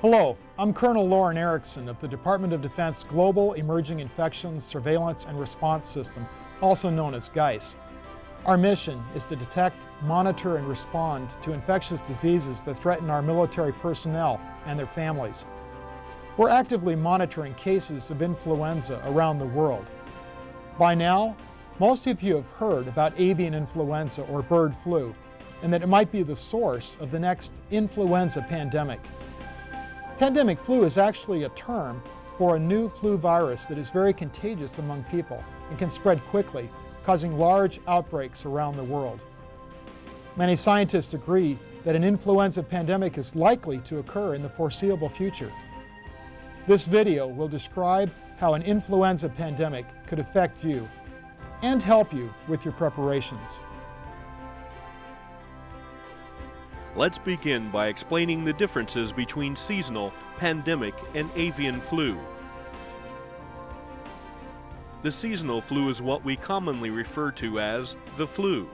Hello, I'm Colonel Lauren Erickson of the Department of Defense Global Emerging Infections Surveillance and Response System, also known as GEIS. Our mission is to detect, monitor, and respond to infectious diseases that threaten our military personnel and their families. We're actively monitoring cases of influenza around the world. By now, most of you have heard about avian influenza or bird flu, and that it might be the source of the next influenza pandemic. Pandemic flu is actually a term for a new flu virus that is very contagious among people and can spread quickly, causing large outbreaks around the world. Many scientists agree that an influenza pandemic is likely to occur in the foreseeable future. This video will describe how an influenza pandemic could affect you and help you with your preparations. Let's begin by explaining the differences between seasonal, pandemic, and avian flu. The seasonal flu is what we commonly refer to as the flu.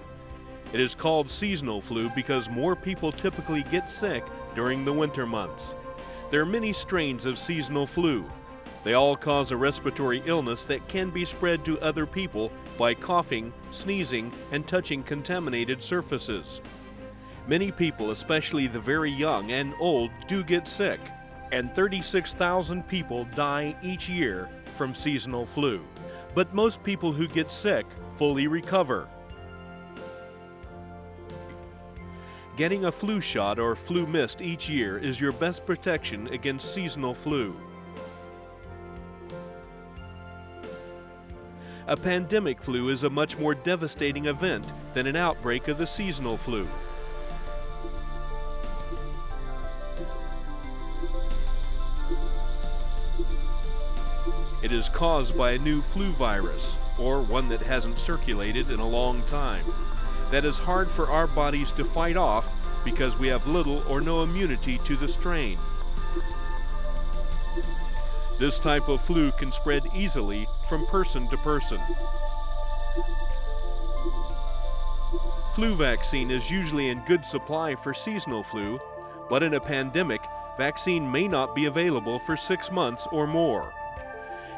It is called seasonal flu because more people typically get sick during the winter months. There are many strains of seasonal flu. They all cause a respiratory illness that can be spread to other people by coughing, sneezing, and touching contaminated surfaces. Many people, especially the very young and old, do get sick, and 36,000 people die each year from seasonal flu. But most people who get sick fully recover. Getting a flu shot or flu mist each year is your best protection against seasonal flu. A pandemic flu is a much more devastating event than an outbreak of the seasonal flu. It is caused by a new flu virus, or one that hasn't circulated in a long time, that is hard for our bodies to fight off because we have little or no immunity to the strain. This type of flu can spread easily from person to person. Flu vaccine is usually in good supply for seasonal flu, but in a pandemic, vaccine may not be available for 6 months or more.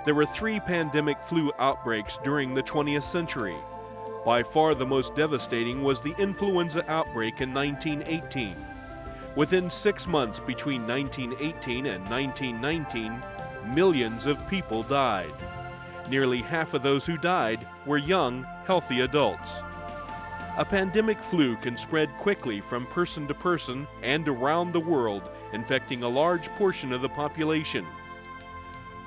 There were 3 pandemic flu outbreaks during the 20th century. By far the most devastating was the influenza outbreak in 1918. Within 6 months between 1918 and 1919, millions of people died. Nearly half of those who died were young, healthy adults. A pandemic flu can spread quickly from person to person and around the world, infecting a large portion of the population.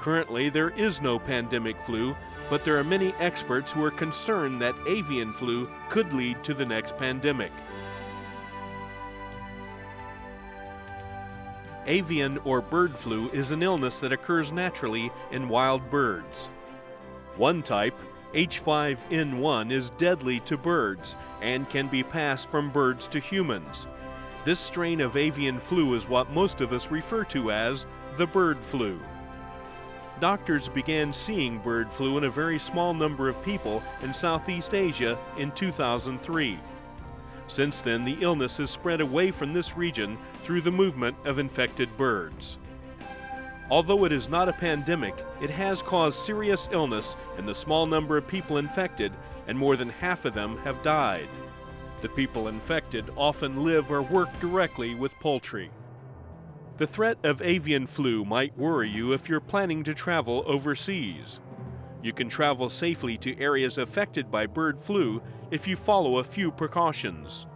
Currently, there is no pandemic flu, but there are many experts who are concerned that avian flu could lead to the next pandemic. Avian or bird flu is an illness that occurs naturally in wild birds. One type, H5N1, is deadly to birds and can be passed from birds to humans. This strain of avian flu is what most of us refer to as the bird flu. Doctors began seeing bird flu in a very small number of people in Southeast Asia in 2003. Since then, the illness has spread away from this region through the movement of infected birds. Although it is not a pandemic, it has caused serious illness in the small number of people infected, and more than half of them have died. The people infected often live or work directly with poultry. The threat of avian flu might worry you if you're planning to travel overseas. You can travel safely to areas affected by bird flu if you follow a few precautions.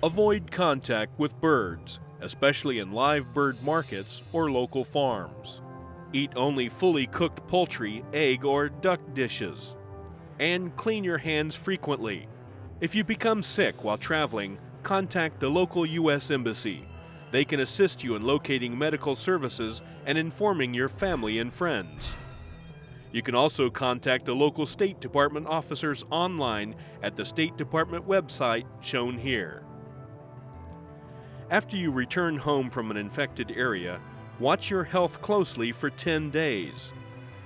Avoid contact with birds, especially in live bird markets or local farms. Eat only fully cooked poultry, egg, or duck dishes. And clean your hands frequently. If you become sick while traveling, contact the local U.S. Embassy. They can assist you in locating medical services and informing your family and friends. You can also contact the local State Department officers online at the State Department website shown here. After you return home from an infected area, watch your health closely for 10 days.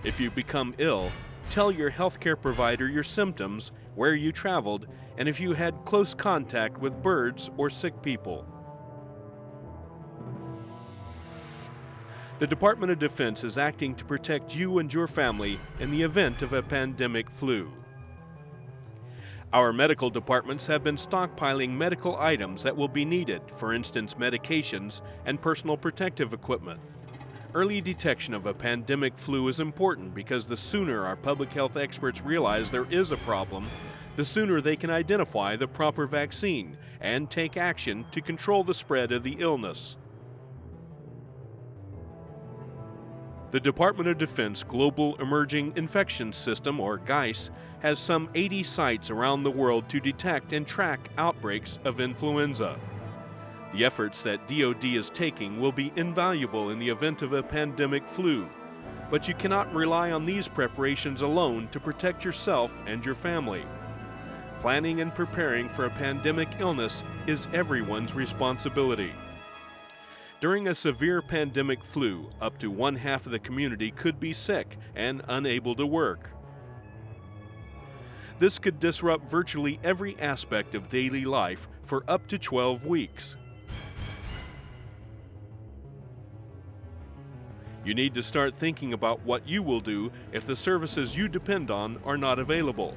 If you become ill, tell your healthcare provider your symptoms, where you traveled, and if you had close contact with birds or sick people. The Department of Defense is acting to protect you and your family in the event of a pandemic flu. Our medical departments have been stockpiling medical items that will be needed, for instance, medications and personal protective equipment. Early detection of a pandemic flu is important because the sooner our public health experts realize there is a problem, the sooner they can identify the proper vaccine and take action to control the spread of the illness. The Department of Defense Global Emerging Infections System, or GEIS, has some 80 sites around the world to detect and track outbreaks of influenza. The efforts that DoD is taking will be invaluable in the event of a pandemic flu, but you cannot rely on these preparations alone to protect yourself and your family. Planning and preparing for a pandemic illness is everyone's responsibility. During a severe pandemic flu, up to one half of the community could be sick and unable to work. This could disrupt virtually every aspect of daily life for up to 12 weeks. You need to start thinking about what you will do if the services you depend on are not available.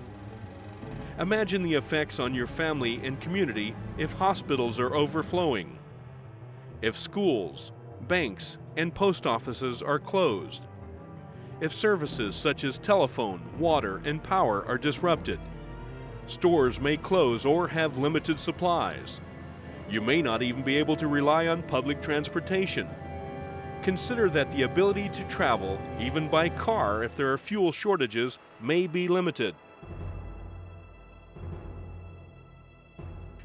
Imagine the effects on your family and community if hospitals are overflowing, if schools, banks, and post offices are closed, if services such as telephone, water, and power are disrupted. Stores may close or have limited supplies. You may not even be able to rely on public transportation. Consider that the ability to travel, even by car if there are fuel shortages, may be limited.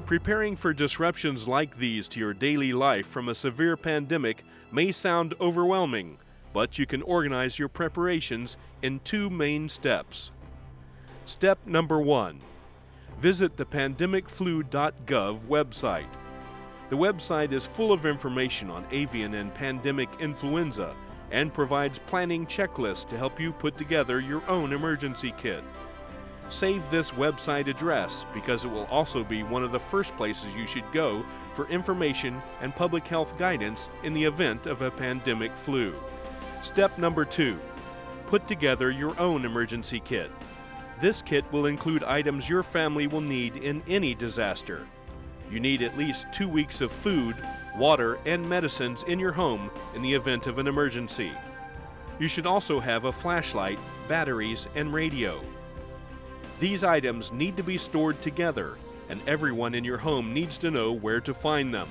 Preparing for disruptions like these to your daily life from a severe pandemic may sound overwhelming, but you can organize your preparations in two main steps. Step number 1. Visit the pandemicflu.gov website. The website is full of information on avian and pandemic influenza and provides planning checklists to help you put together your own emergency kit. Save this website address because it will also be one of the first places you should go for information and public health guidance in the event of a pandemic flu. Step number 2. Put together your own emergency kit. This kit will include items your family will need in any disaster. You need at least 2 weeks of food, water, and medicines in your home in the event of an emergency. You should also have a flashlight, batteries, and radio. These items need to be stored together, and everyone in your home needs to know where to find them.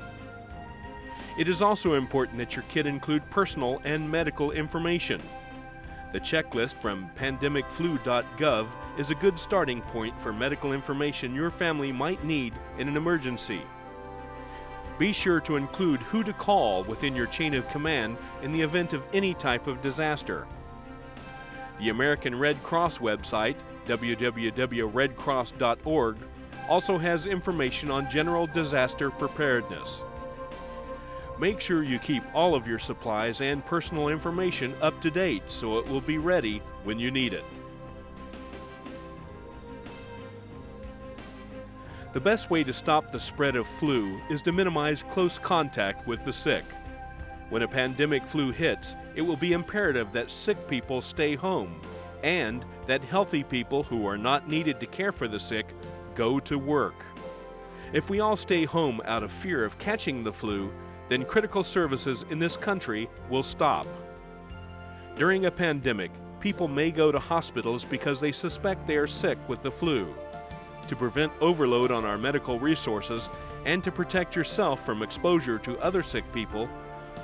It is also important that your kit include personal and medical information. The checklist from pandemicflu.gov is a good starting point for medical information your family might need in an emergency. Be sure to include who to call within your chain of command in the event of any type of disaster. The American Red Cross website, www.redcross.org, also has information on general disaster preparedness. Make sure you keep all of your supplies and personal information up to date so it will be ready when you need it. The best way to stop the spread of flu is to minimize close contact with the sick. When a pandemic flu hits, it will be imperative that sick people stay home and that healthy people who are not needed to care for the sick go to work. If we all stay home out of fear of catching the flu, then critical services in this country will stop. During a pandemic, people may go to hospitals because they suspect they are sick with the flu. To prevent overload on our medical resources and to protect yourself from exposure to other sick people,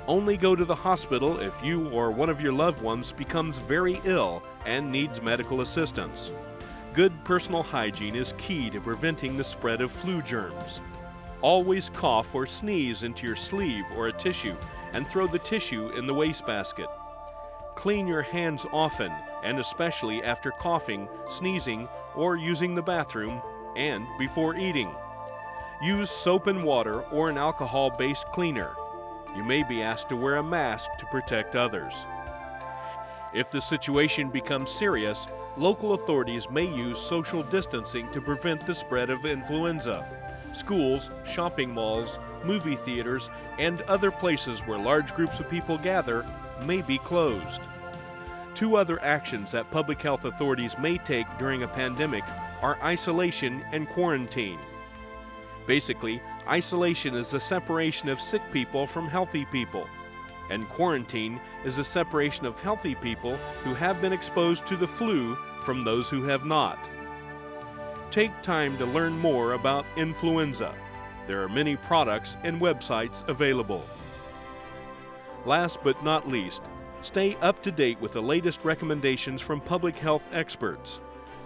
only go to the hospital if you or one of your loved ones becomes very ill and needs medical assistance. Good personal hygiene is key to preventing the spread of flu germs. Always cough or sneeze into your sleeve or a tissue and throw the tissue in the wastebasket. Clean your hands often, and especially after coughing, sneezing, or using the bathroom, and before eating. Use soap and water or an alcohol-based cleaner. You may be asked to wear a mask to protect others. If the situation becomes serious, local authorities may use social distancing to prevent the spread of influenza. Schools, shopping malls, movie theaters, and other places where large groups of people gather may be closed. Two other actions that public health authorities may take during a pandemic are isolation and quarantine. Basically, isolation is the separation of sick people from healthy people, and quarantine is the separation of healthy people who have been exposed to the flu from those who have not. Take time to learn more about influenza. There are many products and websites available. Last but not least, stay up to date with the latest recommendations from public health experts.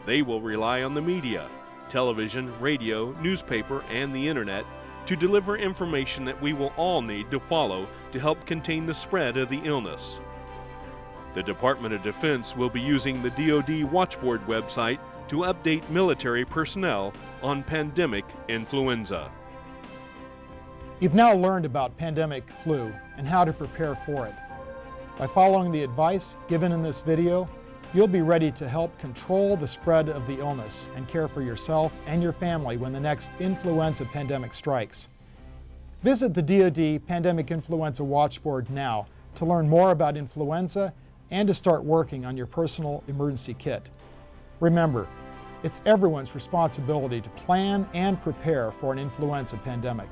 They will rely on the media, television, radio, newspaper, and the internet to deliver information that we will all need to follow to help contain the spread of the illness. The Department of Defense will be using the DoD Watchboard website to update military personnel on pandemic influenza. You've now learned about pandemic flu and how to prepare for it. By following the advice given in this video, you'll be ready to help control the spread of the illness and care for yourself and your family when the next influenza pandemic strikes. Visit the DoD Pandemic Influenza Watchboard now to learn more about influenza and to start working on your personal emergency kit. Remember, it's everyone's responsibility to plan and prepare for an influenza pandemic.